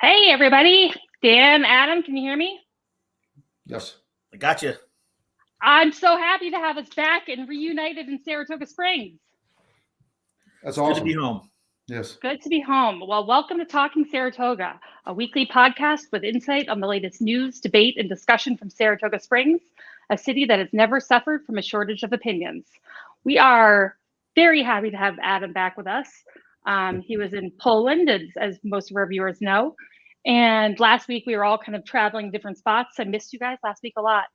Hey, everybody. Dan, Adam, can you hear me? Yes. I got you. I'm so happy to have us back and reunited in Saratoga Springs. That's Good to awesome. be home. Yes. Good to be home. Well, welcome to Talking Saratoga, a weekly podcast with insight on the latest news, debate, and discussion from Saratoga Springs, a city that has never suffered from a shortage of opinions. We are very happy to have Adam back with us. He was in Poland, as most of our viewers know. And last week, we were all kind of traveling different spots. I missed you guys last week a lot.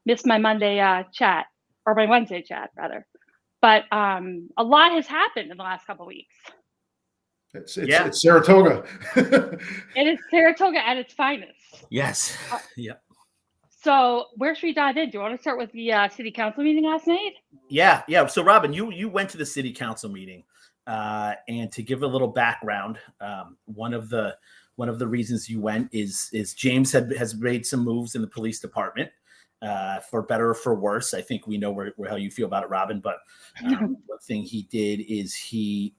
Missed my Monday chat, or my Wednesday chat, rather. But a lot has happened in the last couple of weeks. It's Saratoga. It is Saratoga at its finest. Yes. Yep. So where should we dive in? Do you want to start with the city council meeting last night? Yeah. So Robin, you went to the city council meeting, and to give a little background, one of the reasons you went is James has made some moves in the police department, for better or for worse. I think we know how you feel about it, Robin. But one thing he did is he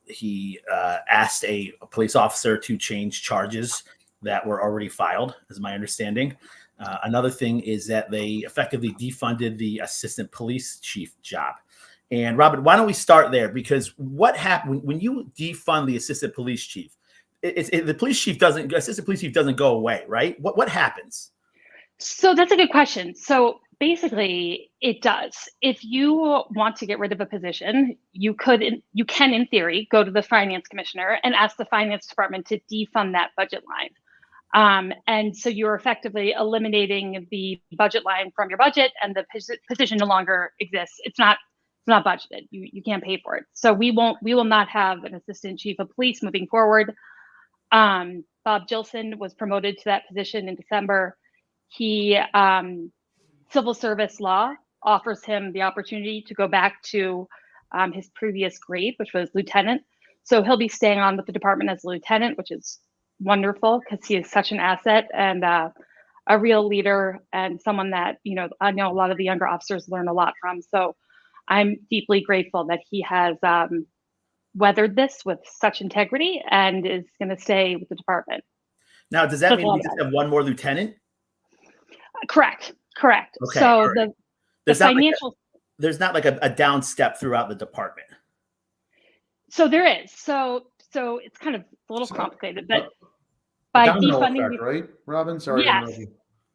asked a police officer to change charges that were already filed, is my understanding. Another thing is that they effectively defunded the assistant police chief job. And Robin, why don't we start there? Because what happened when you defund the assistant police chief? The assistant police chief doesn't go away, right? What happens? So that's a good question. So basically, it does. If you want to get rid of a position, you can, in theory, go to the finance commissioner and ask the finance department to defund that budget line. And so you're effectively eliminating the budget line from your budget, and the position no longer exists. It's not budgeted. You can't pay for it. So we will not have an assistant chief of police moving forward. Bob Jilson was promoted to that position in December. He civil service law offers him the opportunity to go back to his previous grade, which was lieutenant. So he'll be staying on with the department as a lieutenant, which is wonderful because he is such an asset and a real leader, and someone that, I know a lot of the younger officers learn a lot from. So I'm deeply grateful that he has weathered this with such integrity and is going to stay with the department. Now, does that mean we just have one more lieutenant? Correct. Okay. So right. the financial, there's not like a down step throughout the department. So there is. So it's kind of a little complicated, but by defunding, effect, right, Robin? Sorry. Yes.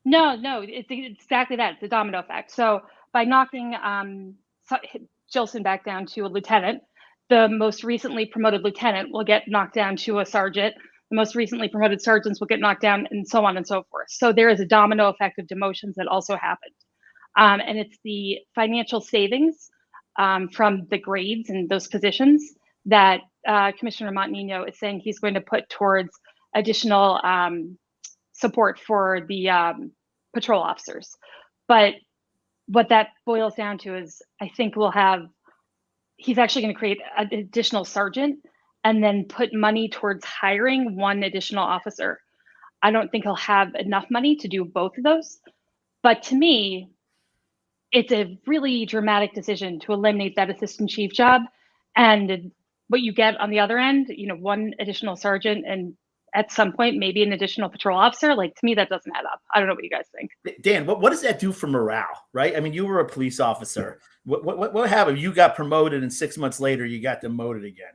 No, it's exactly that. It's a domino effect. So by knocking Jilson back down to a lieutenant, the most recently promoted lieutenant will get knocked down to a sergeant. The most recently promoted sergeants will get knocked down, and so on and so forth. So there is a domino effect of demotions that also happened. And it's the financial savings from the grades and those positions that Commissioner Montanino is saying he's going to put towards additional support for the patrol officers. But what that boils down to is, I think he's actually going to create an additional sergeant and then put money towards hiring one additional officer. I don't think he'll have enough money to do both of those. But to me, it's a really dramatic decision to eliminate that assistant chief job. And what you get on the other end, one additional sergeant and at some point, maybe an additional patrol officer. Like, to me, that doesn't add up. I don't know what you guys think. Dan, what does that do for morale, right? I mean, you were a police officer. What happened? You got promoted and 6 months later you got demoted again.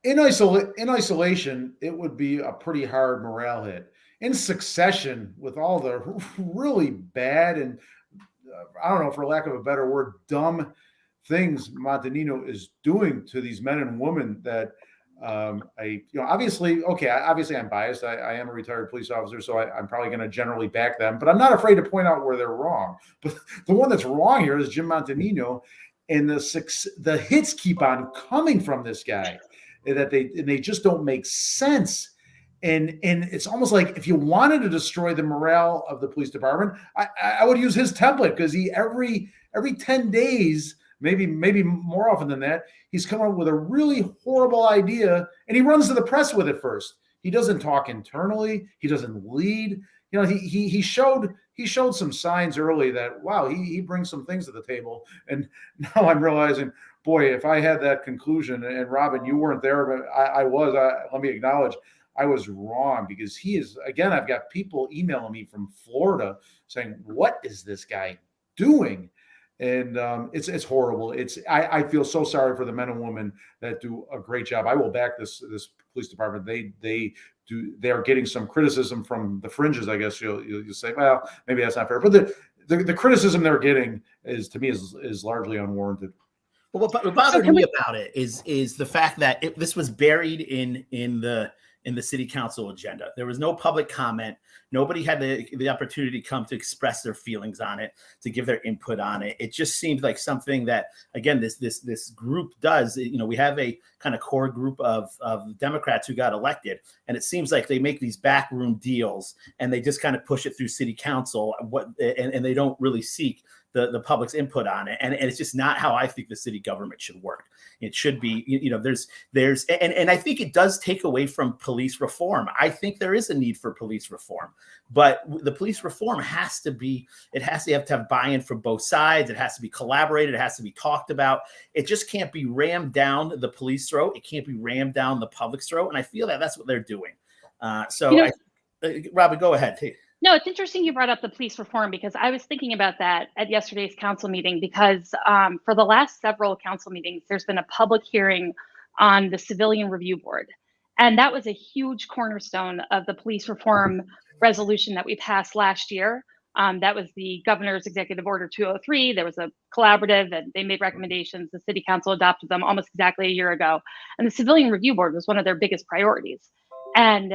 In isolation, it would be a pretty hard morale hit. In succession, with all the really bad and I don't know, for lack of a better word, dumb things Montanino is doing to these men and women that obviously I'm biased. I am a retired police officer, so I'm probably going to generally back them, but I'm not afraid to point out where they're wrong. But the one that's wrong here is Jim Montanino, and the hits keep on coming from this guy that they just don't make sense. And it's almost like if you wanted to destroy the morale of the police department, I would use his template, because he every 10 days, maybe more often than that, he's coming up with a really horrible idea, and he runs to the press with it first. He doesn't talk internally. He doesn't lead. He showed some signs early that, wow, he brings some things to the table. And now I'm realizing, boy, if I had that conclusion, and Robin, you weren't there, but I was, let me acknowledge, I was wrong, because he is, again, I've got people emailing me from Florida saying, what is this guy doing? And it's horrible. I feel so sorry for the men and women that do a great job. I will back this police department. They are getting some criticism from the fringes. I guess you'll say, well, maybe that's not fair, but the criticism they're getting to me is largely unwarranted. Well, what bothered me about it is the fact that this was buried in the city council agenda. There was no public comment. Nobody had the opportunity to come to express their feelings on it, to give their input on it. It just seemed like something that, again, this group does. We have a kind of core group of Democrats who got elected, and it seems like they make these backroom deals and they just kind of push it through city council. And they don't really seek the public's input on it. And it's just not how I think the city government should work. It should be, and I think it does take away from police reform. I think there is a need for police reform, but the police reform has to have buy-in from both sides. It has to be collaborated. It has to be talked about. It just can't be rammed down the police throat. It can't be rammed down the public's throat. And I feel that that's what they're doing. Robin, go ahead. No, it's interesting you brought up the police reform, because I was thinking about that at yesterday's council meeting, because for the last several council meetings, there's been a public hearing on the Civilian Review Board. And that was a huge cornerstone of the police reform resolution that we passed last year. That was the governor's executive order 203. There was a collaborative and they made recommendations. The city council adopted them almost exactly a year ago. And the Civilian Review Board was one of their biggest priorities. And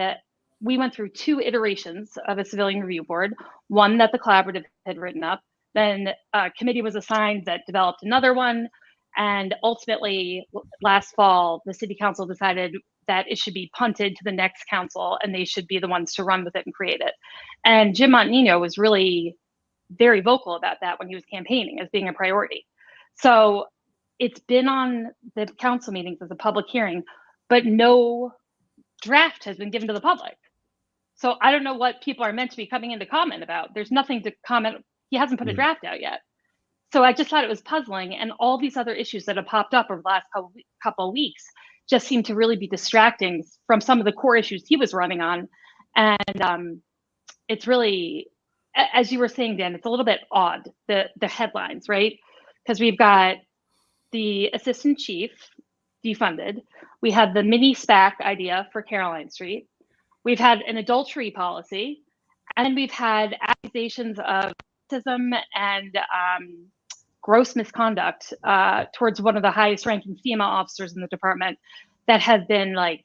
we went through 2 iterations of a Civilian Review Board, one that the collaborative had written up, then a committee was assigned that developed another one, and ultimately last fall, the city council decided that it should be punted to the next council and they should be the ones to run with it and create it. And Jim Montanino was really very vocal about that when he was campaigning as being a priority. So it's been on the council meetings as a public hearing, but no draft has been given to the public. So I don't know what people are meant to be coming in to comment about. There's nothing to comment. He hasn't put a draft out yet. So I just thought it was puzzling. And all these other issues that have popped up over the last couple of weeks just seem to really be distracting from some of the core issues he was running on. And it's really, as you were saying, Dan, it's a little bit odd, the headlines, right? Because we've got the assistant chief defunded. We had the mini SPAC idea for Caroline Street. We've had an adultery policy, and we've had accusations of racism and gross misconduct towards one of the highest ranking female officers in the department that have been like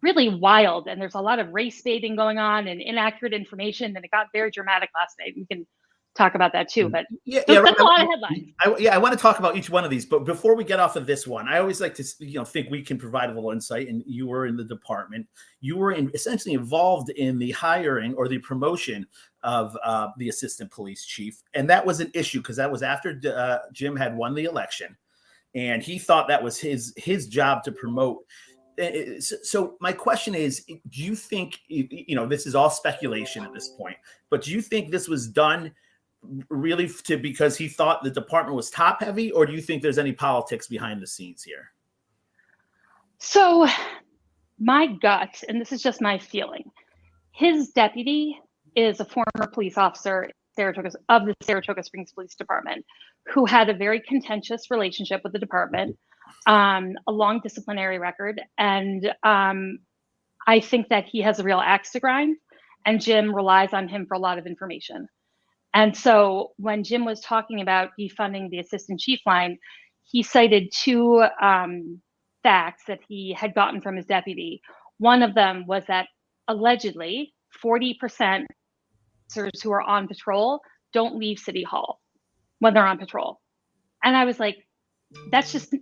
really wild. And there's a lot of race baiting going on and inaccurate information. And it got very dramatic last night. We can talk about that too, but that's a lot of headlines. I want to talk about each one of these, but before we get off of this one, I always like to think we can provide a little insight. And you were in the department, you were essentially involved in the hiring or the promotion of the assistant police chief, and that was an issue because that was after Jim had won the election, and he thought that was his job to promote. So my question is, do you think, this is all speculation at this point, but do you think this was done really because he thought the department was top heavy, or do you think there's any politics behind the scenes here? So my gut, and this is just my feeling, his deputy is a former police officer of the Saratoga Springs Police Department who had a very contentious relationship with the department, a long disciplinary record. And I think that he has a real axe to grind, and Jim relies on him for a lot of information. And so when Jim was talking about defunding the assistant chief line, he cited 2 facts that he had gotten from his deputy. One of them was that allegedly 40% officers who are on patrol don't leave City Hall when they're on patrol. And I was like, that's just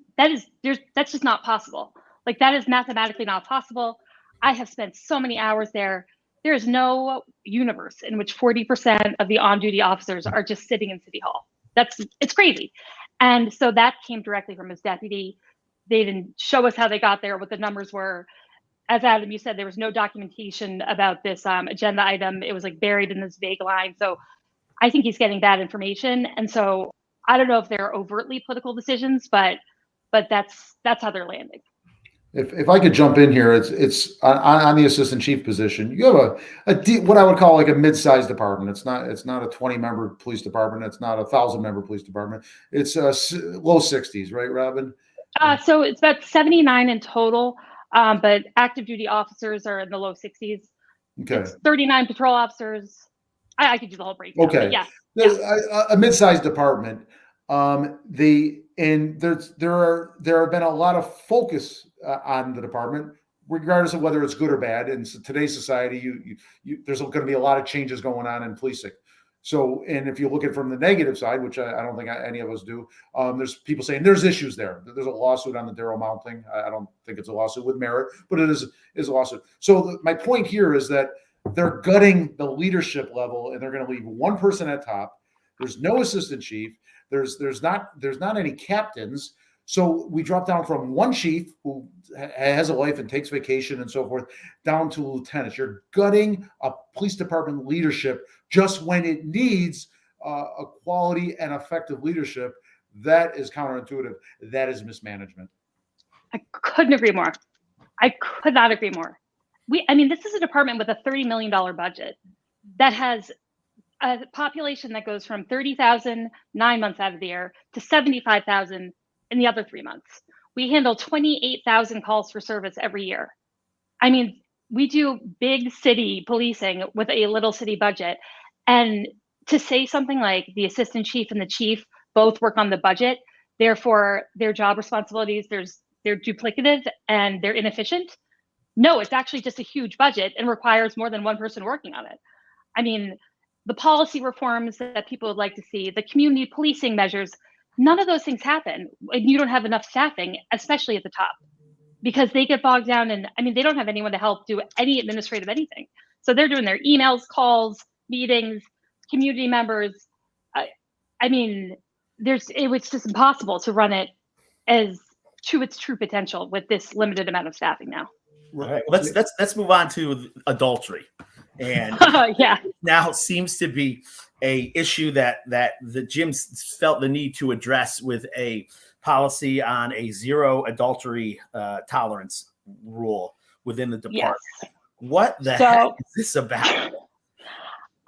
not possible. Like, that is mathematically not possible. I have spent so many hours there. There is no universe in which 40% of the on-duty officers are just sitting in City Hall. It's crazy. And so that came directly from his deputy. They didn't show us how they got there, what the numbers were. As Adam, you said, there was no documentation about this agenda item. It was like buried in this vague line. So I think he's getting bad information. And so I don't know if they're overtly political decisions, but that's how they're landing. If I could jump in here, it's on the assistant chief position. You have what I would call like a mid-sized department. It's not a 20-member police department. It's not a 1,000-member police department. It's low 60s, right, Robin? So it's about 79 in total, but active duty officers are in the low 60s. Okay. It's 39 patrol officers. I could do the whole breakdown. Okay. Yes. A mid-sized department. There have been a lot of focus on the department, regardless of whether it's good or bad. In today's society, there's going to be a lot of changes going on in policing. So, and if you look at it from the negative side, which I don't think any of us do, there's people saying there's issues there. There's a lawsuit on the Darrell Mount thing. I don't think it's a lawsuit with merit, but it is a lawsuit. So my point here is that they're gutting the leadership level, and they're going to leave one person at top. There's no assistant chief. There's not any captains. So we drop down from one chief who has a life and takes vacation and so forth, down to lieutenants. You're gutting a police department leadership just when it needs a quality and effective leadership. That is counterintuitive. That is mismanagement. I couldn't agree more. I could not agree more. This is a department with a $30 million budget that has a population that goes from 30,000 9 months out of the year to 75,000 in the other 3 months. We handle 28,000 calls for service every year. We do big city policing with a little city budget. And to say something like the assistant chief and the chief both work on the budget, therefore their job responsibilities, they're duplicative and they're inefficient. No, it's actually just a huge budget and requires more than one person working on it. The policy reforms that people would like to see, the community policing measures, none of those things happen when you don't have enough staffing, especially at the top, because they get bogged down and they don't have anyone to help do any administrative anything. So they're doing their emails, calls, meetings, community members. It's just impossible to run it as to its true potential with this limited amount of staffing now. Right. Let's move on to adultery, and now seems to be a issue that the Jim felt the need to address with a policy on a zero adultery tolerance rule within the department. Yes. What the heck is this about?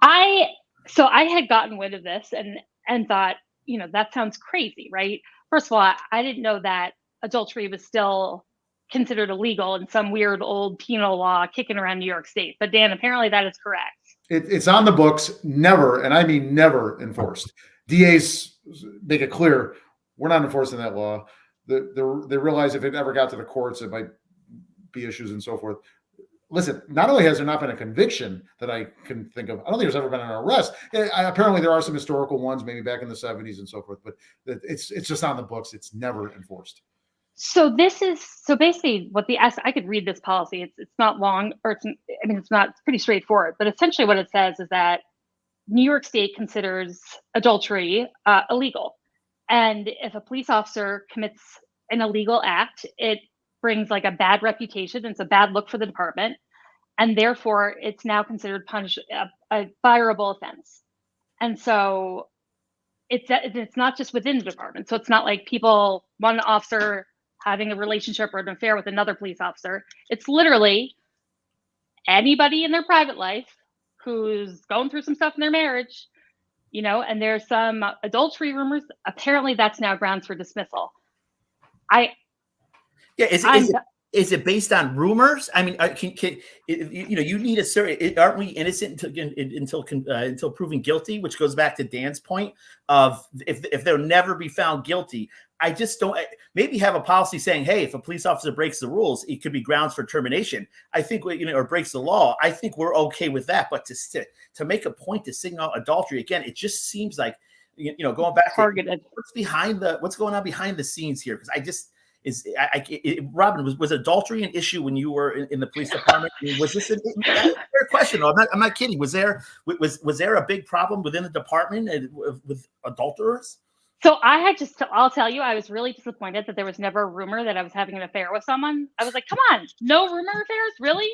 I had gotten wind of this and thought, that sounds crazy, right? First of all, I didn't know that adultery was still considered illegal in some weird old penal law kicking around New York State. But Dan, apparently that is correct. It's on the books, never, and I mean never enforced. DAs make it clear, we're not enforcing that law. They realize if it ever got to the courts, it might be issues and so forth. Listen, not only has there not been a conviction that I can think of, I don't think there's ever been an arrest. Apparently there are some historical ones, maybe back in the 70s and so forth, but it's just on the books. It's never enforced. So basically what I could read this policy. It's not long, or it's pretty straightforward, but essentially what it says is that New York State considers adultery illegal. And if a police officer commits an illegal act, it brings like a bad reputation. It's a bad look for the department. And therefore it's now considered a fireable offense. And so it's not just within the department. So it's not like one officer having a relationship or an affair with another police officer. It's literally anybody in their private life who's going through some stuff in their marriage, and there's some adultery rumors. Apparently that's now grounds for dismissal. Is it based on rumors? You need a certain. Aren't we innocent until proven guilty? Which goes back to Dan's point of if they'll never be found guilty. I just don't. Maybe have a policy saying, hey, if a police officer breaks the rules, it could be grounds for termination. I think or breaks the law. I think we're okay with that. But to make a point to single out adultery again, it just seems like going back targeted. What's going on behind the scenes here? Because I just. Robin, was adultery an issue when you were in the police department? Was this a fair question? No, I'm not kidding. Was there a big problem within the department with adulterers? So I'll tell you, I was really disappointed that there was never a rumor that I was having an affair with someone. I was like, come on, no rumor affairs? Really?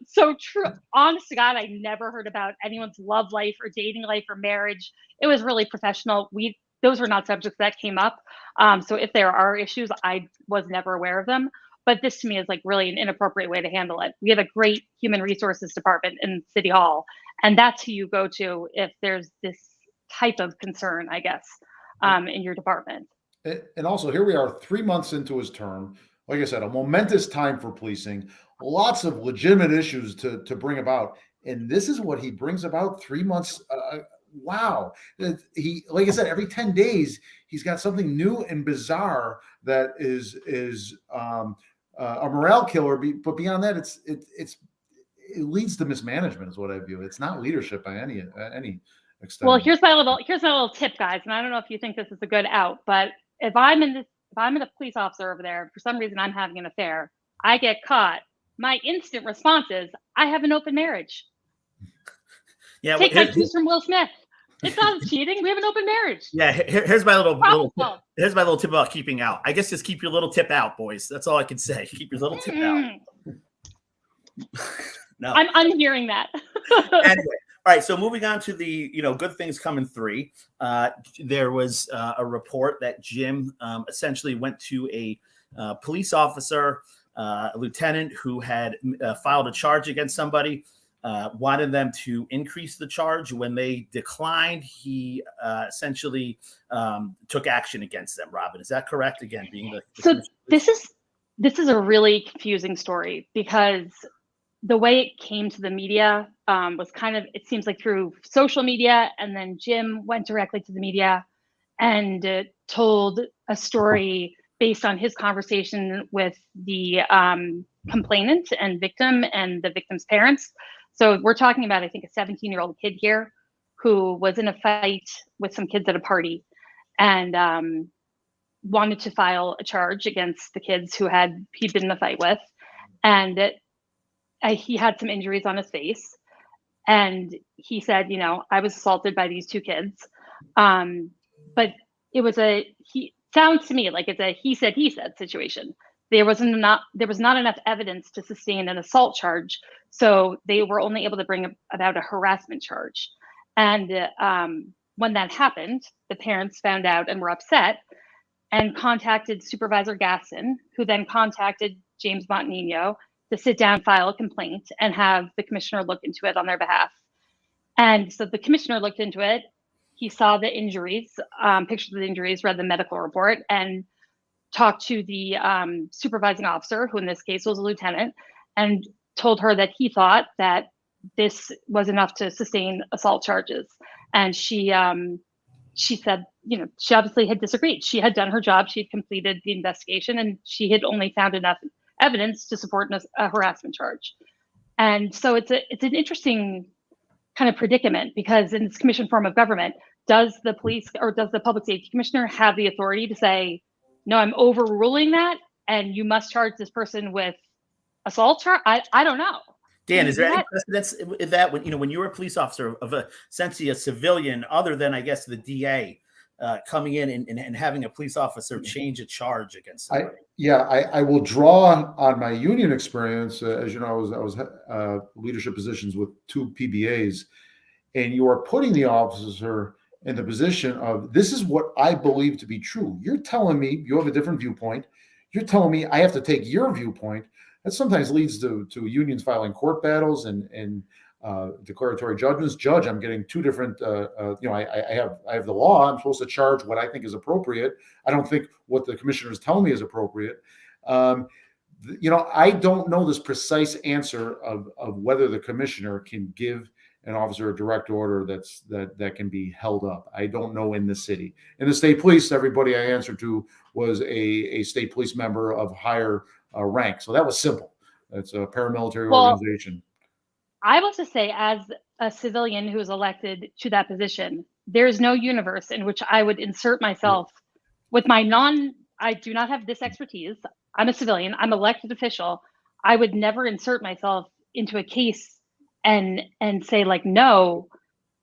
So true. Honest to God, I never heard about anyone's love life or dating life or marriage. It was really professional. those were not subjects that came up. So if there are issues, I was never aware of them. But this to me is like really an inappropriate way to handle it. We have a great human resources department in City Hall, and that's who you go to if there's this type of concern, I guess, in your department. And also, here we are 3 months into his term. Like I said, a momentous time for policing, lots of legitimate issues to bring about. And this is what he brings about 3 months. Wow. He, like I said, every 10 days, he's got something new and bizarre that is a morale killer. But beyond that, it leads to mismanagement is what I view. It's not leadership by any extent. Well, here's my little tip, guys, and I don't know if you think this is a good out, but if I'm a police officer over there, for some reason I'm having an affair, I get caught. My instant response is, I have an open marriage. Yeah, take my cues from Will Smith. It's not cheating. We have an open marriage. Yeah, here's my little tip about keeping out. I guess just keep your little tip out, boys. That's all I can say. Keep your little tip out. No, I'm hearing that. Anyway, all right. So moving on to the good things coming 3. There was a report that Jim essentially went to a police officer, a lieutenant who had filed a charge against somebody. Wanted them to increase the charge. When they declined, he essentially took action against them. Robin, is that correct? Again, being the so this is a really confusing story because the way it came to the media was kind of, it seems like through social media, and then Jim went directly to the media and told a story based on his conversation with the complainant and victim and the victim's parents. So we're talking about, I think, a 17-year-old kid here who was in a fight with some kids at a party and wanted to file a charge against the kids he'd been in a fight with. And he had some injuries on his face. And he said, I was assaulted by these 2 kids. But it was sounds to me like it's a he said situation. There was not enough evidence to sustain an assault charge, so they were only able to bring about a harassment charge. And when that happened, the parents found out and were upset and contacted Supervisor Gasson, who then contacted James Montanino to sit down, file a complaint, and have the commissioner look into it on their behalf. And so the commissioner looked into it. He saw the injuries, pictures of the injuries, read the medical report, and talked to the supervising officer, who in this case was a lieutenant, and told her that he thought that this was enough to sustain assault charges. And she said, she obviously had disagreed. She had done her job. She had completed the investigation, and she had only found enough evidence to support a harassment charge. And so it's an interesting kind of predicament, because in this commission form of government, does the police or does the public safety commissioner have the authority to say, no, I'm overruling that, and you must charge this person with assault charge? I don't know. Dan, is there any precedence that when you were a police officer of essentially a civilian, other than I guess the DA, coming in and having a police officer change a charge against somebody? I will draw on my union experience. As you know, I was leadership positions with 2 PBAs, and you are putting the officer in the position of, this is what I believe to be true. You're telling me you have a different viewpoint. You're telling me I have to take your viewpoint. That sometimes leads to unions filing court battles and declaratory judgments. Judge, I'm getting 2 different. I have the law. I'm supposed to charge what I think is appropriate. I don't think what the commissioners tell me is appropriate. I don't know this precise answer of whether the commissioner can give an officer a direct order that can be held up. I don't know in the city. In the state police, everybody I answered to was a state police member of higher rank. So that was simple. It's a paramilitary organization. I will just say, as a civilian who is elected to that position, there's no universe in which I would insert myself with I do not have this expertise. I'm a civilian. I'm an elected official. I would never insert myself into a case and say, like, no,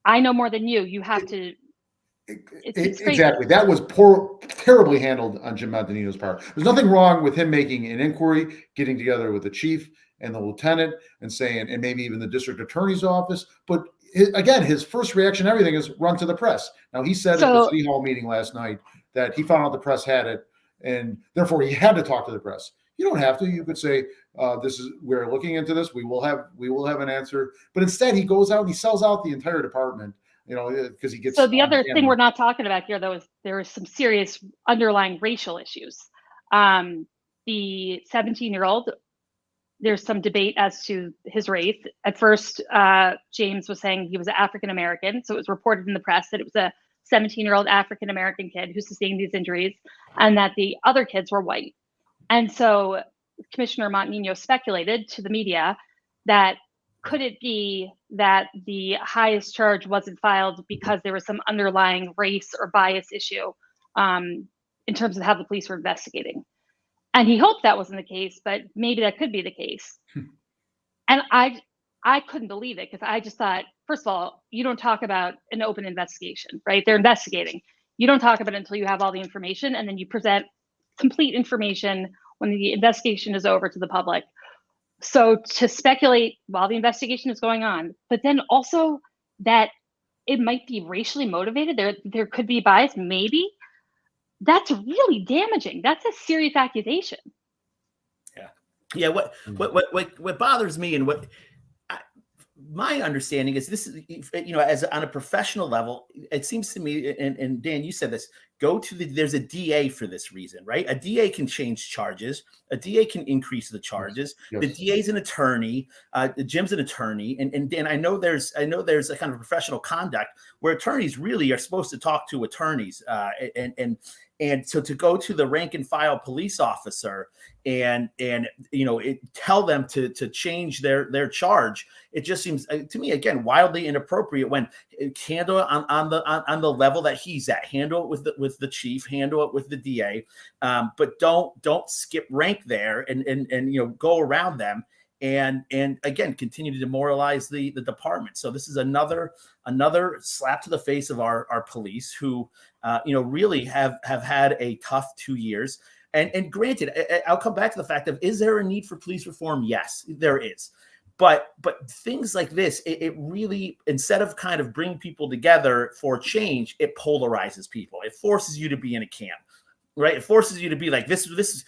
I know more than you. You have to. It's exactly. That was terribly handled on Jim Montanino's part. There's nothing wrong with him making an inquiry, getting together with the chief and the lieutenant and saying, and maybe even the district attorney's office. But his first reaction, everything is run to the press. Now he said at the city hall meeting last night that he found out the press had it, and therefore he had to talk to the press. You don't have to. You could say, we're looking into this. We will have an answer. But instead, he goes out and he sells out the entire department. Because he gets. So the other thing we're not talking about here, though, is there is some serious underlying racial issues. The 17-year-old, there's some debate as to his race. At first, James was saying he was African American, so it was reported in the press that it was a 17-year-old African American kid who sustained these injuries, and that the other kids were white. And so Commissioner Montenegro speculated to the media that could it be that the highest charge wasn't filed because there was some underlying race or bias issue in terms of how the police were investigating. And he hoped that wasn't the case, but maybe that could be the case. And I couldn't believe it, because I just thought, first of all, you don't talk about an open investigation, right? They're investigating. You don't talk about it until you have all the information, and then you present complete information when the investigation is over to the public. So to speculate while the investigation is going on, but then also that it might be racially motivated, there could be bias, maybe, that's really damaging. That's a serious accusation. Yeah. What bothers me, and what my understanding is, this is, as on a professional level, it seems to me, and Dan, you said this, there's a DA for this reason, right? A DA can change charges. A DA can increase the charges. Yes. The DA's an attorney. Jim's an attorney. And Dan, I know there's a kind of professional conduct where attorneys really are supposed to talk to attorneys. And so to go to the rank and file police officer and tell them to change their charge, it just seems to me, again, wildly inappropriate. When handle it on the level that he's at, handle it with the chief, handle it with the DA, but don't skip rank there and go around them and again continue to demoralize the department. So this is another slap to the face of our police, who really have had a tough 2 years. And granted, I'll come back to the fact of, is there a need for police reform? Yes, there is. But things like this, it really, instead of kind of bringing people together for change, it polarizes people. It forces you to be in a camp, right? It forces you to be like, this was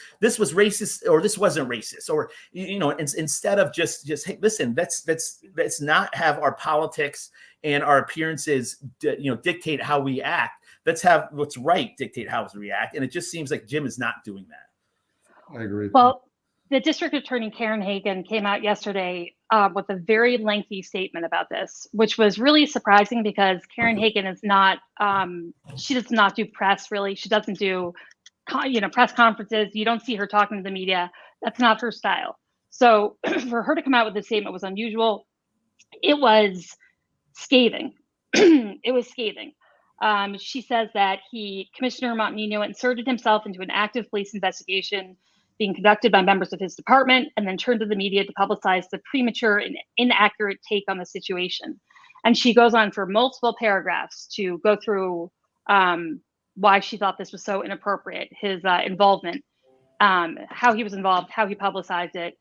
racist, or this wasn't racist, or instead of just hey, listen, let's not have our politics and our appearances dictate how we act. Let's have what's right dictate how we react. And it just seems like Jim is not doing that. I agree. Well, the district attorney, Karen Hagan, came out yesterday with a very lengthy statement about this, which was really surprising, because Karen Hagan is not, she does not do press, really. She doesn't do, press conferences. You don't see her talking to the media. That's not her style. So for her to come out with this statement was unusual. It was scathing. It was scathing. She says that Commissioner Montenegro, inserted himself into an active police investigation being conducted by members of his department, and then turned to the media to publicize the premature and inaccurate take on the situation. And she goes on for multiple paragraphs to go through why she thought this was so inappropriate, his involvement, how he was involved, how he publicized it.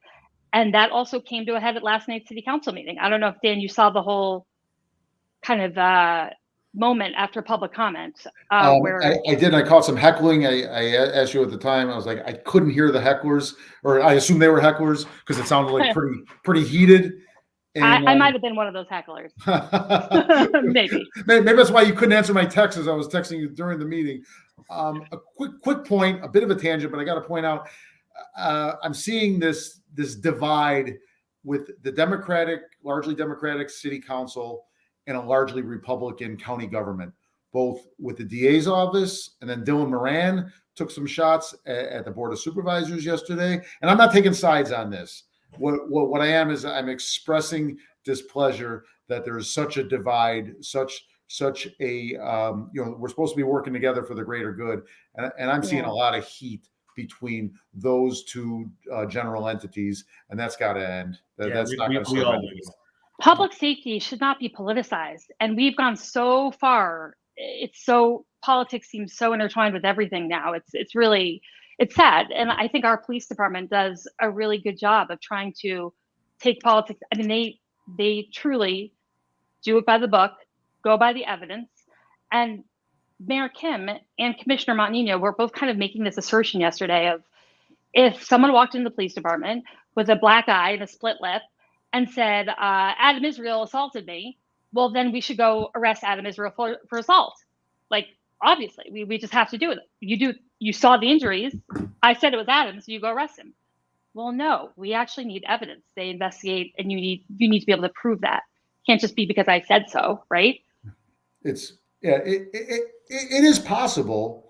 And that also came to a head at last night's city council meeting. I don't know if, Dan, you saw the whole kind of moment after public comment. Where I did. I caught some heckling. I asked you at the time. I was like, I couldn't hear the hecklers, or I assumed they were hecklers, because it sounded like pretty heated. And, I might have been one of those hecklers. Maybe that's why you couldn't answer my text as I was texting you during the meeting. A quick point, a bit of a tangent, but I got to point out, I'm seeing this divide with the largely Democratic city council and a largely Republican county government, both with the DA's office, and then Dylan Moran took some shots at the Board of Supervisors yesterday. And I'm not taking sides on this. What I am is I'm expressing displeasure that there's such a divide, such a we're supposed to be working together for the greater good, and I'm seeing a lot of heat between those two general entities, and that's got to end. That's not going to serve. Public safety should not be politicized, and we've gone so far. Politics seems so intertwined with everything now. It's sad, and I think our police department does a really good job of trying to take politics. I mean, they truly do it by the book, go by the evidence. And Mayor Kim and Commissioner Montagnino were both kind of making this assertion yesterday of, if someone walked into the police department with a black eye and a split lip and said, Adam Israel assaulted me, well, then we should go arrest Adam Israel for assault. Like, obviously, we just have to do it. You saw the injuries. I said it was Adam, so you go arrest him. Well, no, we actually need evidence. They investigate, and you need to be able to prove that. Can't just be because I said so, right? It is possible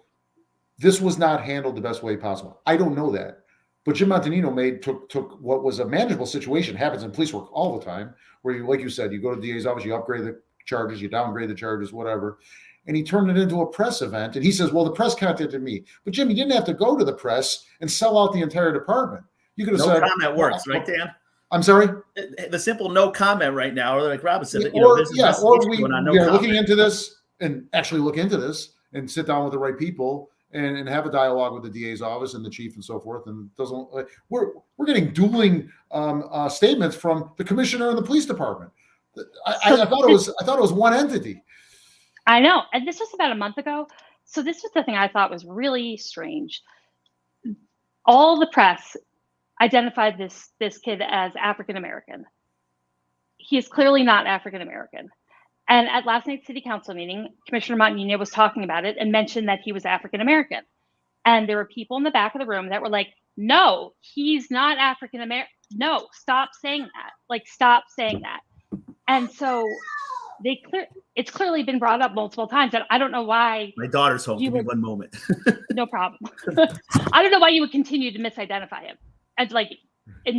this was not handled the best way possible. I don't know that. But Jim Montagnino took what was a manageable situation, happens in police work all the time, where you, like you said, you go to the DA's office, you upgrade the charges, you downgrade the charges, whatever. And he turned it into a press event. And he says, well, the press contacted me. But Jim, you didn't have to go to the press and sell out the entire department. You could have said, no comment works, right, Dan? I'm sorry? The simple no comment right now, or like Robin said, we are comment. Looking into this and actually look into this and sit down with the right people and have a dialogue with the DA's office and the chief and so forth. And we're getting dueling statements from the commissioner and the police department. I thought it was one entity. I know. And this was about a month ago. So this was the thing I thought was really strange. All the press identified this kid as African-American. He is clearly not African-American. And at last night's city council meeting, Commissioner Montagnino was talking about it and mentioned that he was African-American. And there were people in the back of the room that were like, no, he's not African-American. No, stop saying that. Like, stop saying that. And so it's clearly been brought up multiple times. And I don't know why. My daughter's home. Give me one moment. No problem. I don't know why you would continue to misidentify him and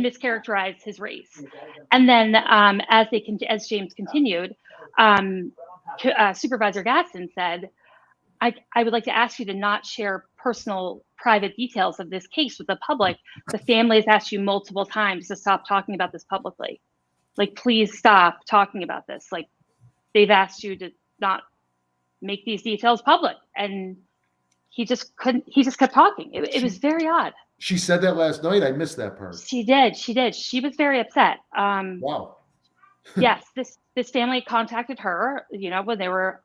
mischaracterize his race. And then as James continued, Supervisor Gaston said, I would like to ask you to not share personal, private details of this case with the public. The family has asked you multiple times to stop talking about this publicly. Like, please stop talking about this. Like, they've asked you to not make these details public. And he just kept talking. It was very odd. She said that last night. I missed that part. She did. She was very upset. Wow. Yes, this family contacted her, when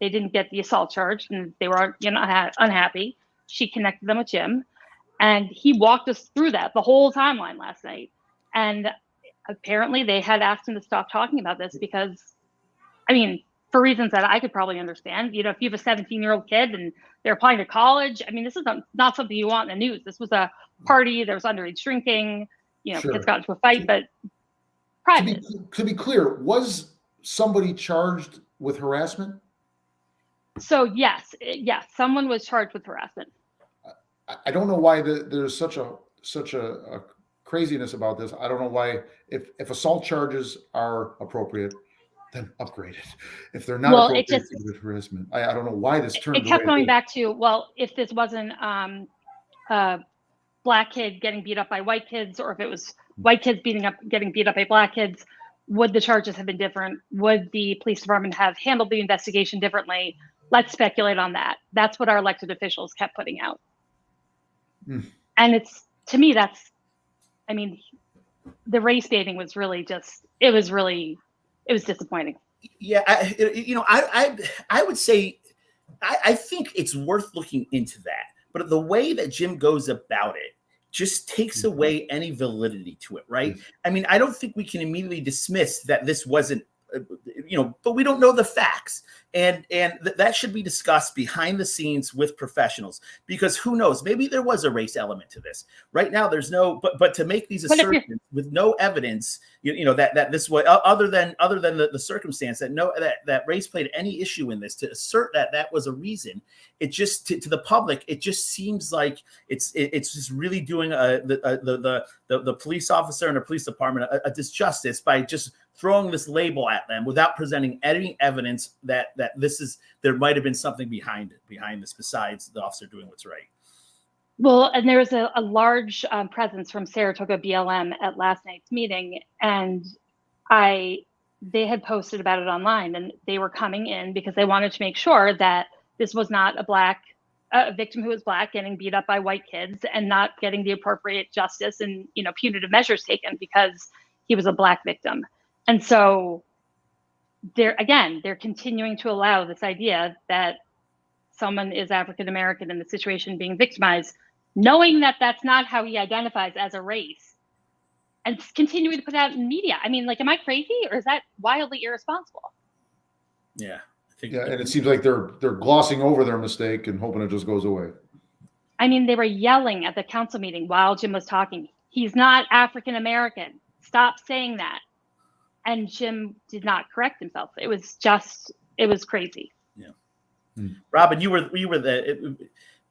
they didn't get the assault charge and they were, unhappy. She connected them with Jim, and he walked us through that the whole timeline last night. And apparently they had asked him to stop talking about this because, for reasons that I could probably understand. If you have a 17-year-old kid and they're applying to college, this is not something you want in the news. This was a party. There was underage drinking. Sure. Kids got into a fight, but private. To be clear, was somebody charged with harassment? So yes, someone was charged with harassment. I don't know why there's such a craziness about this. I don't know why, if assault charges are appropriate, then upgrade it. If they're not appropriate, with harassment. I don't know why this turned. It kept going back to, well, if this wasn't a black kid getting beat up by white kids, or if it was white kids getting beat up by black kids, would the charges have been different? Would the police department have handled the investigation differently? Let's speculate on that. That's what our elected officials kept putting out. And to me, the race baiting was really it was disappointing. Yeah. I would say, I think it's worth looking into that, but the way that Jim goes about it just takes away any validity to it, right? I don't think we can immediately dismiss that this wasn't, but we don't know the facts. And that should be discussed behind the scenes with professionals, because who knows, maybe there was a race element to this. Right now, there's no, but to make these assertions with no evidence, that this was other than the circumstance that race played any issue in this, to assert that was a reason, it just to the public, it just seems like it's just really doing the police officer and the police department a disjustice by just throwing this label at them without presenting any evidence that there might have been something behind this besides the officer doing what's right. Well, and there was a large presence from Saratoga BLM at last night's meeting, and they had posted about it online, and they were coming in because they wanted to make sure that this was not a victim who was black getting beat up by white kids and not getting the appropriate justice and punitive measures taken because he was a black victim. And so they're continuing to allow this idea that someone is African American in the situation being victimized, knowing that that's not how he identifies as a race, and continuing to put out in media. I mean, like, am I crazy, or is that wildly irresponsible? Yeah, I think. Yeah, and it seems like they're glossing over their mistake and hoping it just goes away. I mean, they were yelling at the council meeting while Jim was talking, "He's not African American. Stop saying that." And Jim did not correct himself. It was crazy. Yeah. Robin, you were the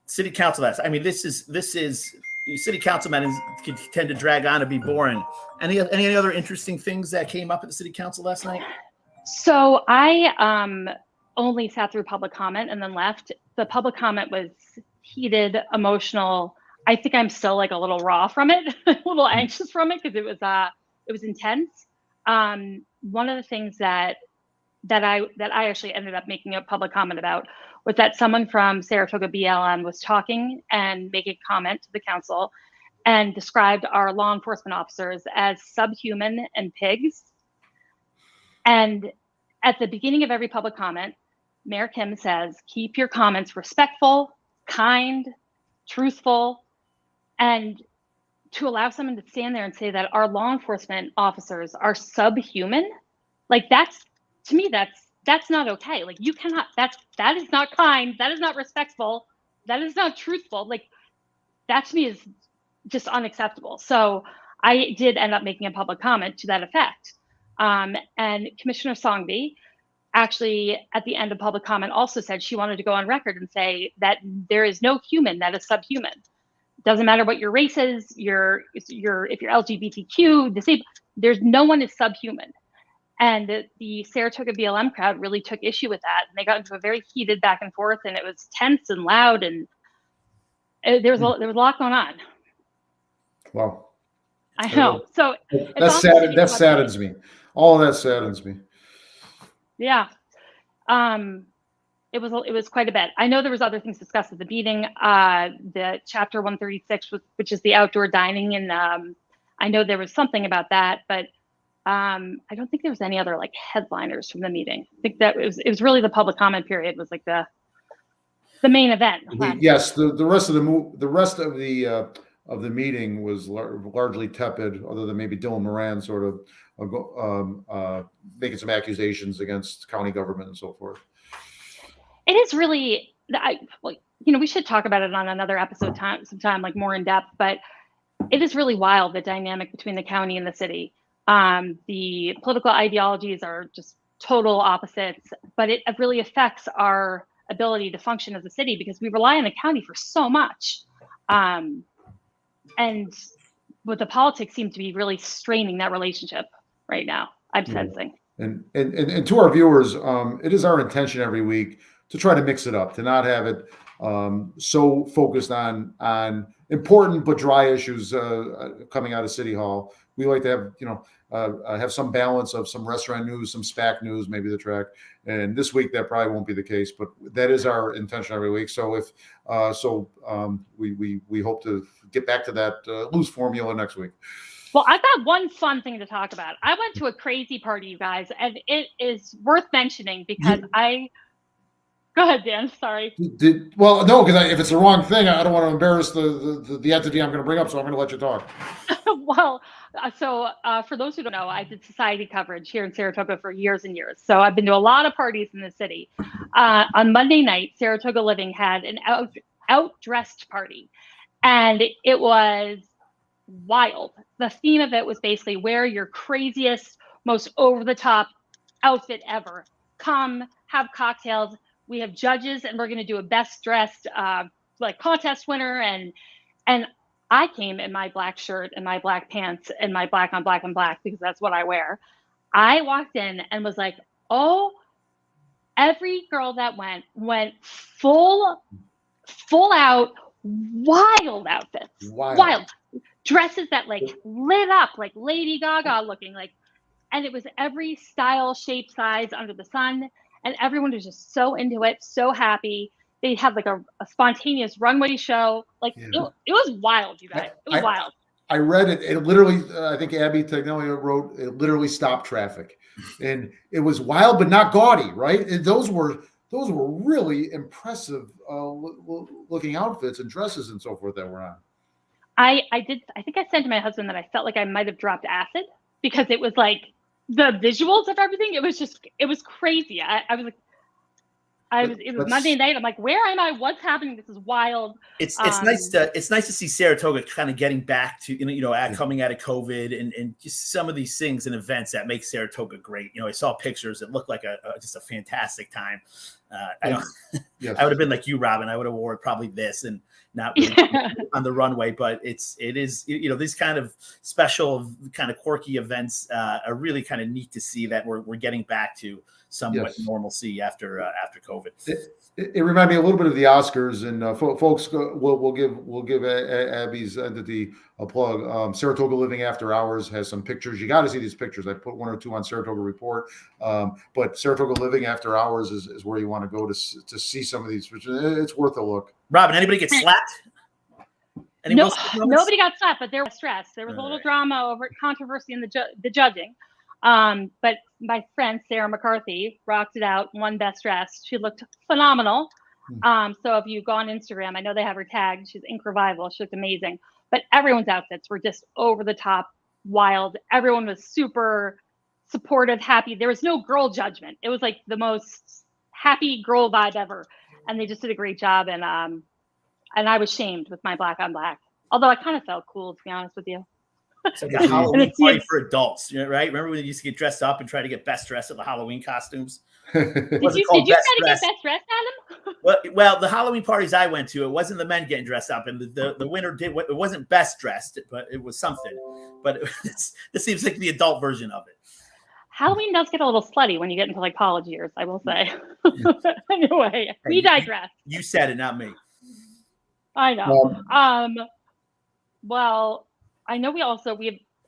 city council last. I mean, this is city councilmen can tend to drag on and be boring. Any other interesting things that came up at the city council last night? So I only sat through public comment and then left. The public comment was heated, emotional. I think I'm still like a little raw from it, a little anxious from it, because it was intense. One of the things that I actually ended up making a public comment about was that someone from Saratoga BLM was talking and making a comment to the council and described our law enforcement officers as subhuman and pigs. And at the beginning of every public comment, Mayor Kim says, keep your comments respectful, kind, truthful, and to allow someone to stand there and say that our law enforcement officers are subhuman, like to me, that's not okay. Like, you cannot, that is not kind, that is not respectful, that is not truthful. Like, that to me is just unacceptable. So I did end up making a public comment to that effect. And Commissioner Songby actually at the end of public comment also said she wanted to go on record and say that there is no human that is subhuman. Doesn't matter what your race is, if you're LGBTQ, disabled, there's no one is subhuman. And the Saratoga BLM crowd really took issue with that. And they got into a very heated back and forth, and it was tense and loud, and there was a lot going on. Wow. I know. So that's sad. That saddens me. All of that saddens me. Yeah. It was quite a bit. I know there was other things discussed at the meeting. The chapter 136, which is the outdoor dining, and I know there was something about that, but I don't think there was any other like headliners from the meeting. I think that it was really the public comment period was like the main event. Yes, the rest of the meeting was largely tepid, other than maybe Dylan Moran sort of making some accusations against county government and so forth. It is really, we should talk about it on another episode sometime, like more in depth, but it is really wild, the dynamic between the county and the city. The political ideologies are just total opposites, but it really affects our ability to function as a city because we rely on the county for so much. And what the politics seem to be really straining that relationship right now, I'm sensing. And to our viewers, it is our intention every week to try to mix it up, to not have it so focused on important but dry issues coming out of City Hall. We like to have some balance of some restaurant news, some SPAC news, maybe the track. And this week that probably won't be the case, but that is our intention every week. So we hope to get back to that loose formula next week. Well, I've got one fun thing to talk about. I went to a crazy party, you guys, and it is worth mentioning because Go ahead, Dan. Sorry. No, because if it's the wrong thing, I don't want to embarrass the entity I'm going to bring up, so I'm going to let you talk. Well, so for those who don't know, I did society coverage here in Saratoga for years and years. So I've been to a lot of parties in the city. On Monday night, Saratoga Living had an outdressed party, and it was wild. The theme of it was basically wear your craziest, most over-the-top outfit ever. Come, have cocktails. We have judges, and we're going to do a best dressed contest winner. And I came in my black shirt and my black pants and my black on black and black because that's what I wear. I walked in and was like, oh, every girl that went full out, wild outfits, wild dresses that like lit up like Lady Gaga looking like, and it was every style, shape, size under the sun. And everyone was just so into it, so happy. They had like a spontaneous runway show. Like it was wild, you guys. It was wild. I read it. It literally, I think Abby Tagnolia wrote, it literally stopped traffic, and it was wild but not gaudy, right? And those were really impressive looking outfits and dresses and so forth that were on. I think I said to my husband that I felt like I might have dropped acid because it was like the visuals of everything. It was crazy. It was Monday night. I'm like, where am I? What's happening? This is wild. It's nice to see Saratoga kind of getting back to coming out of COVID and just some of these things and events that make Saratoga great. I saw pictures. It looked like just a fantastic time. I would have been like you, Robin. I would have wore probably this and not really on the runway, but it is these kind of special, kind of quirky events are really kind of neat to see that we're getting back to somewhat normalcy after COVID. It reminded me a little bit of the Oscars, and folks, we'll give Abby's entity a plug. Saratoga Living After Hours has some pictures. You got to see these pictures. I put one or two on Saratoga Report, but Saratoga Living After Hours is where you want to go to see some of these pictures. It's worth a look. Robin, anybody get slapped? Nobody got slapped, but there was stress. There was a little drama over controversy in the judging. But my friend Sarah McCarthy rocked it out, won Best Dress. She looked phenomenal. So if you go on Instagram, I know they have her tagged. She's Ink Revival. She looked amazing. But everyone's outfits were just over the top, wild. Everyone was super supportive, happy. There was no girl judgment. It was like the most happy girl vibe ever. And they just did a great job. And I was shamed with my black on black. Although I kind of felt cool, to be honest with you. It's like a Halloween party for adults, right? Remember when they used to get dressed up and try to get best dressed at the Halloween costumes? Did you try to get best dressed, Adam? Well, the Halloween parties I went to, it wasn't the men getting dressed up, and the winner did. It wasn't best dressed, but it was something. But this seems like the adult version of it. Halloween does get a little slutty when you get into like college years, I will say. Anyway, we digress. You said it, not me. I know. Well, I know we have,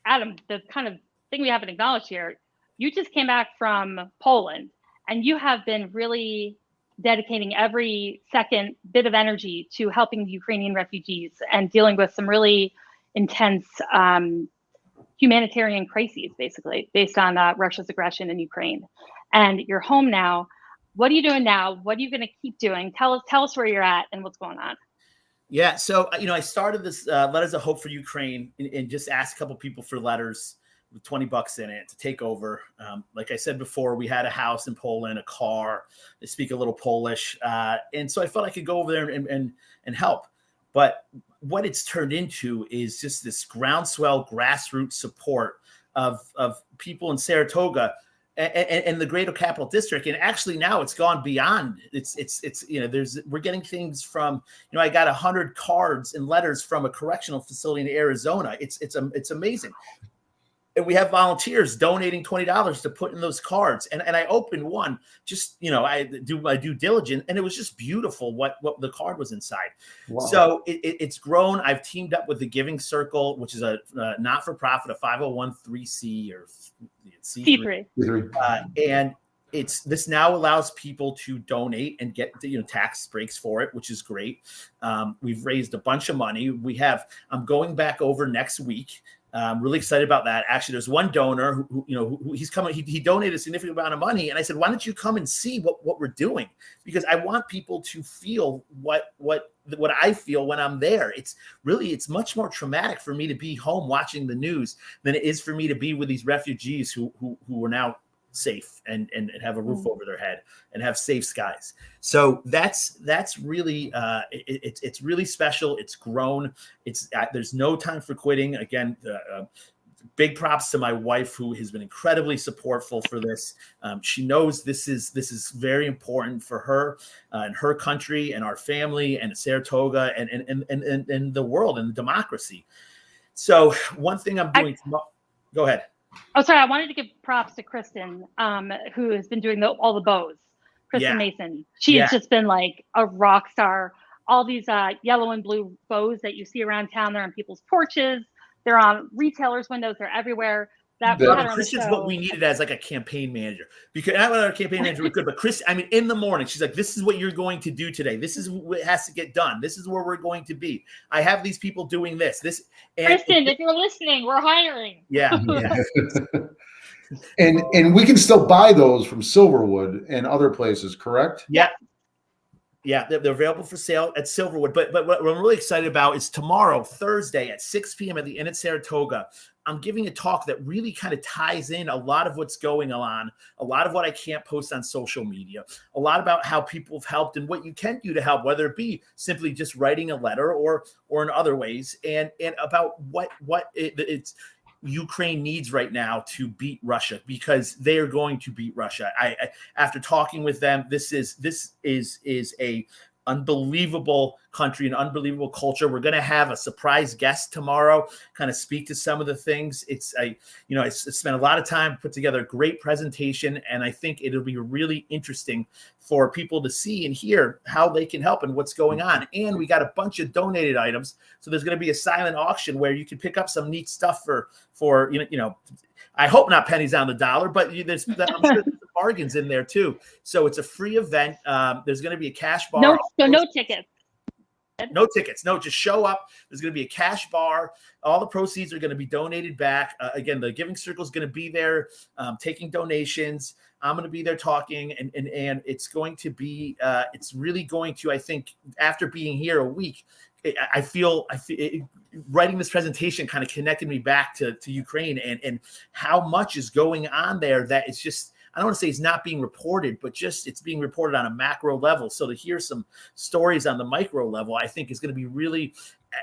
Adam, the kind of thing we haven't acknowledged here, you just came back from Poland and you have been really dedicating every second bit of energy to helping the Ukrainian refugees and dealing with some really intense humanitarian crises, basically, based on Russia's aggression in Ukraine. And you're home now. What are you doing now? What are you going to keep doing? Tell us where you're at and what's going on. Yeah. So, I started this Letters of Hope for Ukraine and just asked a couple people for letters with $20 in it to take over. Like I said before, we had a house in Poland, a car. They speak a little Polish. And so I felt I could go over there and help. But what it's turned into is just this groundswell, grassroots support of people in Saratoga and the greater capital district. And actually now it's gone beyond. We're getting things from, I got 100 cards and letters from a correctional facility in Arizona. It's amazing. And we have volunteers donating $20 to put in those cards. And I opened one, just, I do my due diligence, and it was just beautiful what the card was inside. Wow. So it's grown. I've teamed up with the Giving Circle, which is a not-for-profit, a 501(c)(3) or C3. And this now allows people to donate and get tax breaks for it, which is great. We've raised a bunch of money. I'm going back over next week. I'm really excited about that. Actually, there's one donor who he's coming. He donated a significant amount of money, and I said, "Why don't you come and see what we're doing?" Because I want people to feel what I feel when I'm there. It's much more traumatic for me to be home watching the news than it is for me to be with these refugees who are now safe and have a roof over their head and have safe skies. So that's really it's really special. It's grown. There's no time for quitting. Again, big props to my wife, who has been incredibly supportful for this. She knows this is very important for her and her country and our family and Saratoga and the world and democracy. So one thing I'm doing. Go ahead. Oh, sorry. I wanted to give props to Kristen, who has been doing all the bows. Kristen Mason. She has just been like a rock star. All these yellow and blue bows that you see around town, they're on people's porches. They're on retailers' windows. They're everywhere. that That- we had Robin, her on the Kristen's show. what we needed as like a campaign manager, because not that our campaign manager was good, but Chris, I mean, in the morning, she's like, this is what you're going to do today. This is what has to get done. This is where we're going to be. I have these people doing this. And Kristen, if you're listening, we're hiring. yeah. and we can still buy those from Silverwood and other places, correct? Yeah. Yeah, they're available for sale at Silverwood. But what I'm really excited about is tomorrow, Thursday at 6 p.m. at the Inn at Saratoga. I'm giving a talk that really kind of ties in a lot of what's going on, a lot of what I can't post on social media, a lot about how people have helped and what you can do to help, whether it be simply just writing a letter or in other ways, and about what it's Ukraine needs right now to beat Russia, because they are going to beat Russia. I after talking with them, this is a unbelievable country, an unbelievable culture. We're going to have a surprise guest tomorrow, kind of speak to some of the things. I spent a lot of time, put together a great presentation, and I think it'll be really interesting for people to see and hear how they can help and what's going on. And we got a bunch of donated items, so there's going to be a silent auction where you can pick up some neat stuff for I hope not pennies on the dollar, but I'm sure there's bargains in there too. So it's a free event. There's going to be a cash bar. No tickets. No tickets. No, just show up. There's going to be a cash bar. All the proceeds are going to be donated back. Again, the Giving Circle is going to be there taking donations. I'm going to be there talking, and it's going to be, it's really going to, I think, after being here a week, I feel writing this presentation kind of connected me back to Ukraine and how much is going on there that it's just, I don't want to say it's not being reported, but just it's being reported on a macro level. So to hear some stories on the micro level, I think is going to be really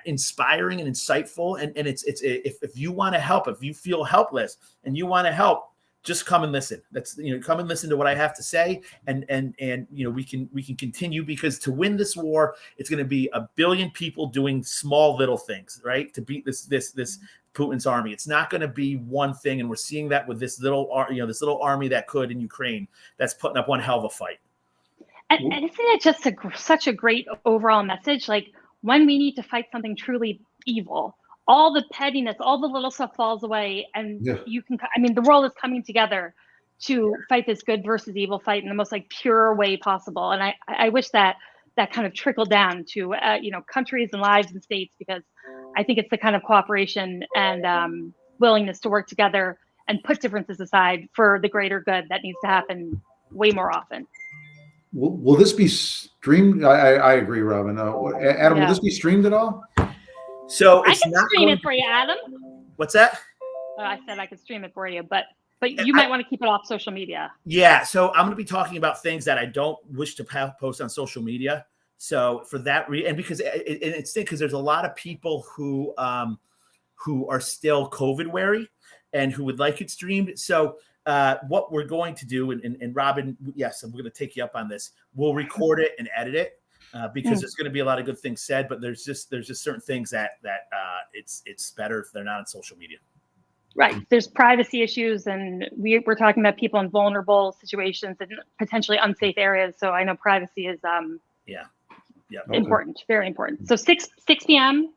inspiring and insightful. And it's if you want to help, if you feel helpless and you want to help, just come and listen. That's, come and listen to what I have to say. And we can continue, because to win this war, it's going to be a billion people doing small little things, right? To beat this Putin's army. It's not going to be one thing. And we're seeing that with this little army that could in Ukraine, that's putting up one hell of a fight. And isn't it just such a great overall message? Like, when we need to fight something truly evil, all the pettiness, all the little stuff falls away, and the world is coming together to fight this good versus evil fight in the most pure way possible. And I wish that kind of trickled down to countries and lives and states, because I think it's the kind of cooperation and willingness to work together and put differences aside for the greater good that needs to happen way more often. Will this be streamed? I agree, Robin. Adam, will this be streamed at all? So I can stream it for you, Adam. What's that? I said I could stream it for you, but you might want to keep it off social media. Yeah, so I'm going to be talking about things that I don't wish to post on social media. So for that and because it's because there's a lot of people who are still COVID wary and who would like it streamed. So what we're going to do, and Robin, yes, I'm going to take you up on this. We'll record it and edit it. Because there's going to be a lot of good things said, but there's just certain things that it's better if they're not on social media. Right. There's privacy issues, and we're talking about people in vulnerable situations and potentially unsafe areas. So I know privacy is important, very important. So 6 p.m.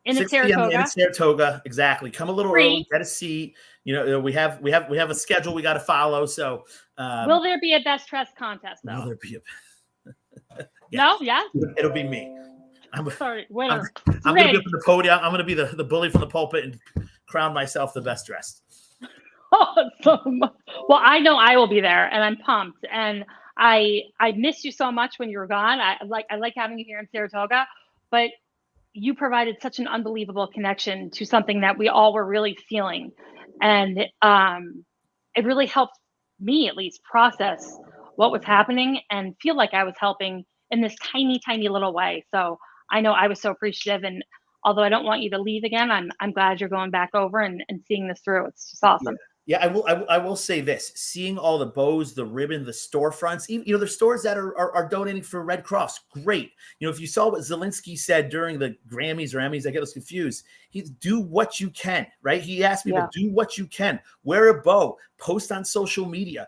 in the Saratoga. In Saratoga, exactly. Come a little early, get a seat. We have a schedule we got to follow. So will there be a best dressed contest though? Will there be a No, yeah. It'll be me. Sorry, winner. I'm going to be up on the podium. I'm going to be the bully from the pulpit and crown myself the best dressed. Awesome. Well, I know I will be there, and I'm pumped. And I missed you so much when you were gone. I like having you here in Saratoga, but you provided such an unbelievable connection to something that we all were really feeling, and it really helped me at least process what was happening and feel like I was helping in this tiny, tiny little way. So I know I was so appreciative. And although I don't want you to leave again, I'm glad you're going back over and seeing this through. It's just awesome. Yeah, I will say this: seeing all the bows, the ribbon, the storefronts, even the stores that are donating for Red Cross, great. If you saw what Zelensky said during the Grammys or Emmys, I get those confused. do what you can, right? He asked me Yeah. to do what you can, wear a bow, post on social media,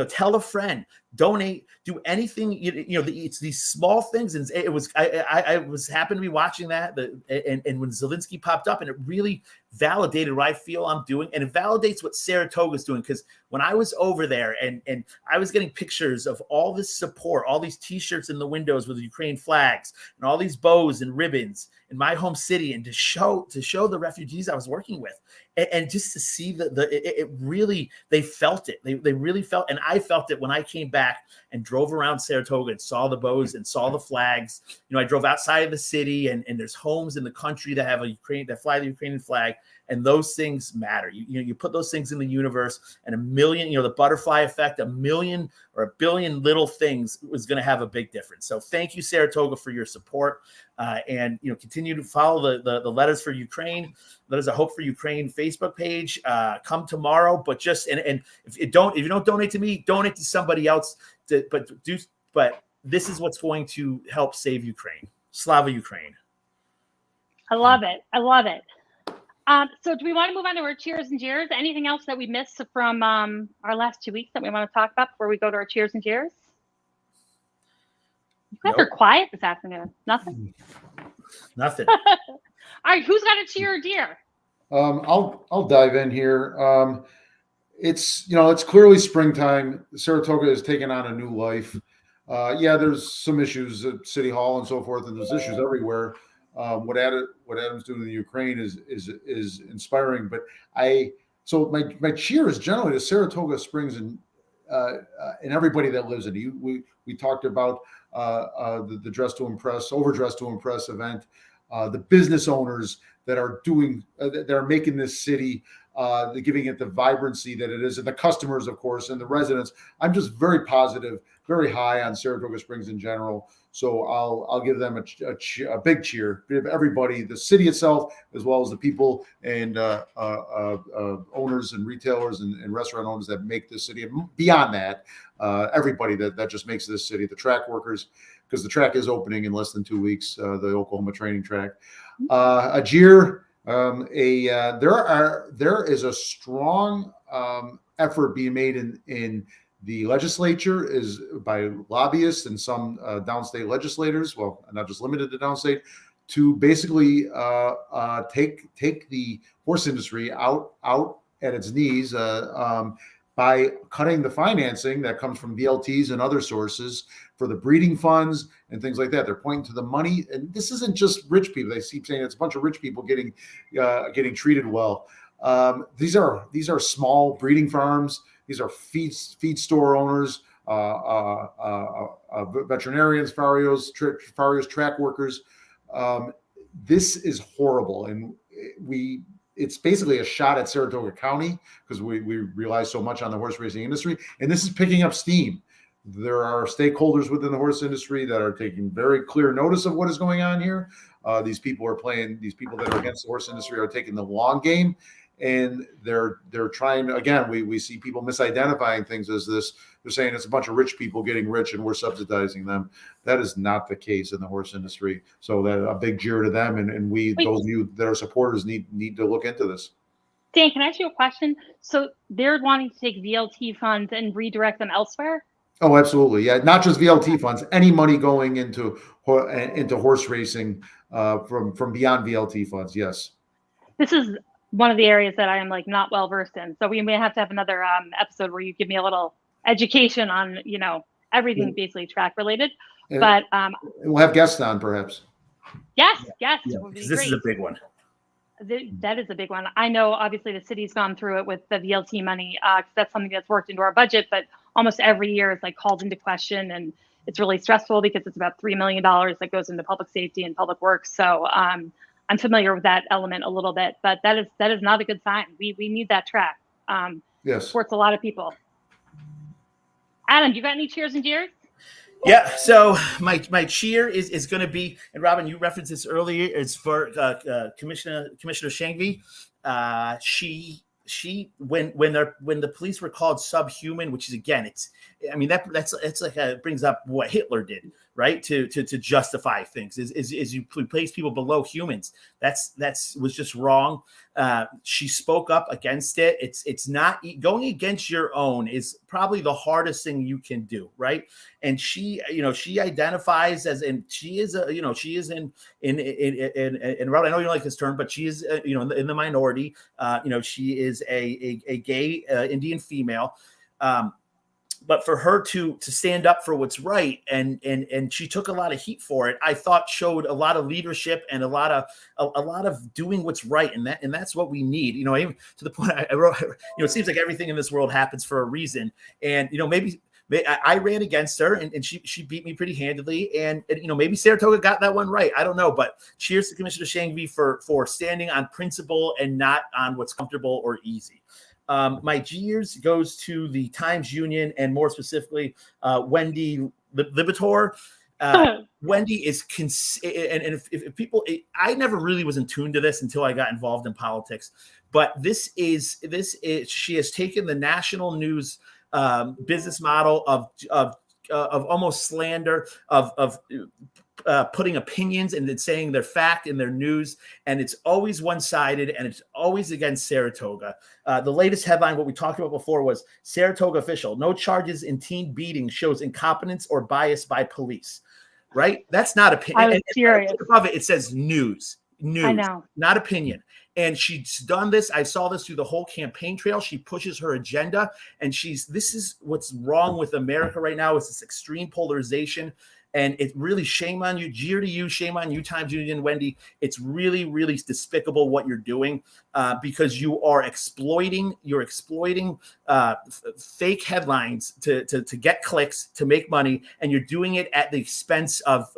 tell a friend, donate, do anything, it's these small things. And it was, I was happened to be watching that, and when Zelensky popped up, and it really validated what I feel I'm doing, and it validates what Saratoga is doing. Because when I was over there and I was getting pictures of all this support, all these t-shirts in the windows with the Ukraine flags and all these bows and ribbons in my home city, and to show the refugees I was working with, and just to see it really, they felt it. They really felt, and I felt it when I came back and drove around Saratoga and saw the bows and saw the flags. I drove outside of the city, and there's homes in the country that have that fly the Ukrainian flag, and those things matter. You put those things in the universe, and a million, the butterfly effect, a million or a billion little things was going to have a big difference. So thank you, Saratoga, for your support, and continue to follow the Letters for Ukraine, Letters of Hope for Ukraine Facebook page. Come tomorrow, but and if you don't donate to me, donate to somebody else. But this is what's going to help save Ukraine. Slava Ukraine. I love it. I love it. So do we want to move on to our cheers and jeers? Anything else that we missed from our last 2 weeks that we want to talk about before we go to our cheers and jeers? You guys are quiet this afternoon. Nothing? Nothing. All right, who's got a cheer or jeer? I'll dive in here. It's clearly springtime. Saratoga has taken on a new life. There's some issues at City Hall and so forth, and there's issues everywhere. What Adam's doing in the Ukraine is inspiring. But my cheer is generally to Saratoga Springs and everybody that lives in it. We talked about the Dress to Impress, Overdress to Impress event, the business owners that are making this city, giving it the vibrancy that it is, and the customers, of course, and the residents. I'm just very positive, very high on Saratoga Springs in general. So I'll give them a big cheer. Give everybody, the city itself, as well as the people and owners and retailers and restaurant owners that make this city. And beyond that, everybody that just makes this city, the track workers, because the track is opening in less than 2 weeks, the Oklahoma training track. A jeer. There is a strong effort being made in the legislature is by lobbyists and some downstate legislators, well, not just limited to downstate, to basically take the horse industry out at its knees by cutting the financing that comes from VLTs and other sources for the breeding funds and things like that. They're pointing to the money, and this isn't just rich people. They keep saying it's a bunch of rich people getting treated well. These are small breeding farms. These are feed store owners, veterinarians, farriers, track workers. This is horrible, and it's basically a shot at Saratoga County because we rely so much on the horse racing industry, and this is picking up steam. There are stakeholders within the horse industry that are taking very clear notice of what is going on here. These people that are against the horse industry are taking the long game, and they're trying. Again, we see people misidentifying things as this. They're saying it's a bunch of rich people getting rich and we're subsidizing them. That is not the case in the horse industry. So that a big jeer to them, and those of you that are supporters need to look into this. Dan, can I ask you a question? So they're wanting to take VLT funds and redirect them elsewhere? Oh, absolutely. Yeah, not just VLT funds. Any money going into horse racing from beyond VLT funds. Yes. This is one of the areas that I am not well versed in. So we may have to have another episode where you give me a little education on everything basically track related. But we'll have guests on perhaps. Yes. This is a big one. That is a big one. I know obviously the city's gone through it with the VLT money. That's something that's worked into our budget, but almost every year is called into question, and it's really stressful because it's about $3 million that goes into public safety and public works. So I'm familiar with that element a little bit, but that is not a good sign. We need that track. Yes. Supports a lot of people. Adam, you got any cheers and jeers? Yeah, so my cheer is going to be, and Robin, you referenced this earlier. It's for Commissioner Shangvi. when the police were called subhuman, which is, again, that's like it brings up what Hitler did, right? To justify things is you place people below humans. That's was just wrong. She spoke up against it. It's not going against your own is probably the hardest thing you can do, right? And she identifies as, and she is in Rob, I know you don't like this term, but she is in the minority. She is a gay Indian female. But for her to stand up for what's right, and she took a lot of heat for it, I thought showed a lot of leadership and a lot of doing what's right, and that's what we need. Even to the point I wrote, it seems like everything in this world happens for a reason, and maybe I ran against her, and she beat me pretty handedly, and maybe Saratoga got that one right. I don't know, but cheers to Commissioner Shangvi for standing on principle and not on what's comfortable or easy. My cheers goes to the Times Union, and more specifically, Wendy Libator. Wendy is, and if people, I never really was in tune to this until I got involved in politics, but this is she has taken the national news business model of almost slander, of putting opinions and then saying their fact in their news, and it's always one-sided, and it's always against Saratoga. The latest headline, what we talked about before, was Saratoga official: no charges in teen beating shows incompetence or bias by police. Right? That's not opinion. I was furious. Above it says news. I know. Not opinion. And she's done this. I saw this through the whole campaign trail. She pushes her agenda, and this is what's wrong with America right now, is this extreme polarization. And it really, shame on you, jeer to you, shame on you, Times Union, Wendy. It's really, really despicable what you're doing, because you're exploiting fake headlines to get clicks, to make money, and you're doing it at the expense of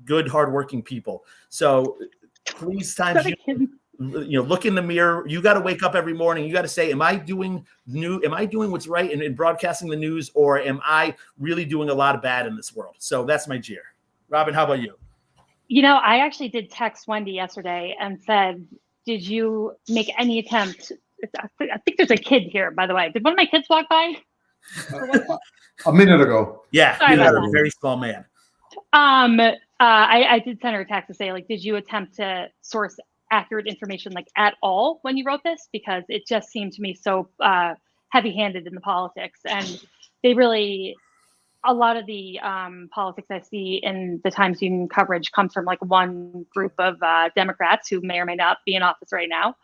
good, hardworking people. So please, Times Union, look in the mirror. You got to wake up every morning. You got to say, am I doing what's right in broadcasting the news, or am I really doing a lot of bad in this world? So that's my jeer. Robin, how about you? I actually did text Wendy yesterday and said, did you make any attempt? I think there's a kid here, by the way. Did one of my kids walk by? A minute ago. Yeah, a very small man. I did send her a text to say, did you attempt to source accurate information at all when you wrote this? Because it just seemed to me so heavy-handed in the politics, and they really, a lot of the politics I see in the Times Union coverage comes from one group of Democrats who may or may not be in office right now.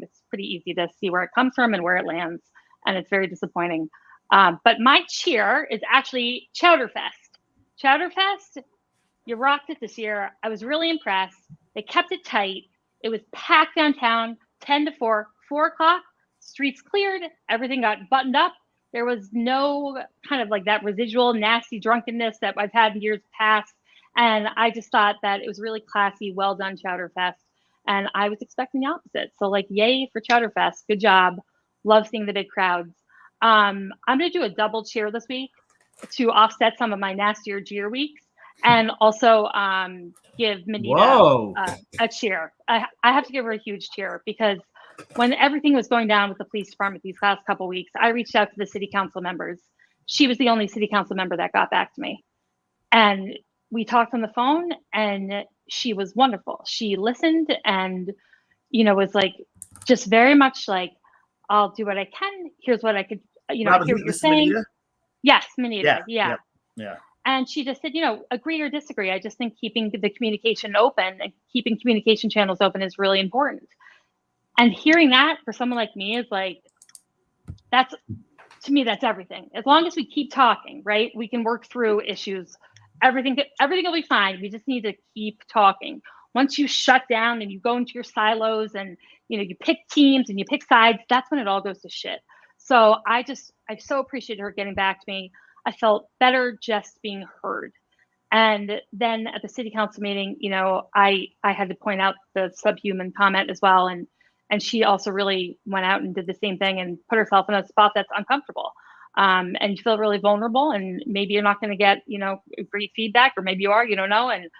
It's pretty easy to see where it comes from and where it lands, and it's very disappointing. But my cheer is actually Chowderfest. Chowderfest, you rocked it this year. I was really impressed. They kept it tight. It was packed downtown, 10 to 4, 4 o'clock, streets cleared, everything got buttoned up. There was no kind of that residual nasty drunkenness that I've had in years past. And I just thought that it was really classy, well done, Chowderfest. And I was expecting the opposite. So yay for Chowderfest. Good job. Love seeing the big crowds. I'm going to do a double cheer this week to offset some of my nastier jeer weeks. And also give Manita a cheer. I have to give her a huge cheer, because when everything was going down with the police department these last couple of weeks, I reached out to the city council members. She was the only city council member that got back to me. And we talked on the phone, and she was wonderful. She listened and, was just very much I'll do what I can. Here's what I could, I hear what you're saying. Manita? Yes, Manita. Yeah. And she just said, agree or disagree. I just think keeping the communication open and keeping communication channels open is really important. And hearing that for someone like me is that's everything. As long as we keep talking, right? We can work through issues. Everything will be fine. We just need to keep talking. Once you shut down and you go into your silos and, you pick teams and you pick sides, that's when it all goes to shit. So I so appreciated her getting back to me. I felt better just being heard. And then at the city council meeting, I had to point out the subhuman comment as well. And she also really went out and did the same thing and put herself in a spot that's uncomfortable. And you feel really vulnerable, and maybe you're not going to get, great feedback, or maybe you are, you don't know. And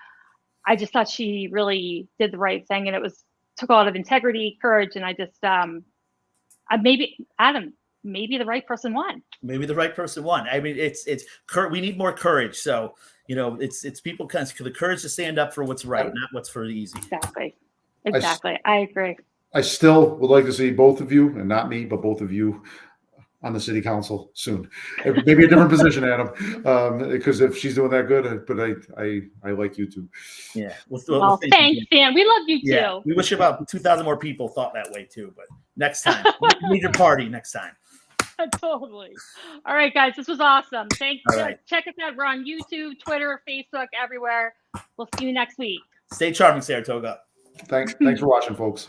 I just thought she really did the right thing, and it took a lot of integrity, courage. And I just, maybe Adam, maybe the right person won. Maybe the right person won. I mean, we need more courage. So, it's people kind of the courage to stand up for what's right, not what's for the easy. Exactly. I agree. I still would like to see both of you, and not me, but both of you on the city council soon. Maybe a different position, Adam, because if she's doing that good, but I like you too. Yeah. Well, thanks, Dan. We love you too. Yeah. We wish about 2,000 more people thought that way too, but next time, need your party next time. Totally. All right, guys, this was awesome. Thank you. Right. Check us out. We're on YouTube, Twitter, Facebook, everywhere. We'll see you next week. Stay charming, Saratoga. Thanks for watching, folks.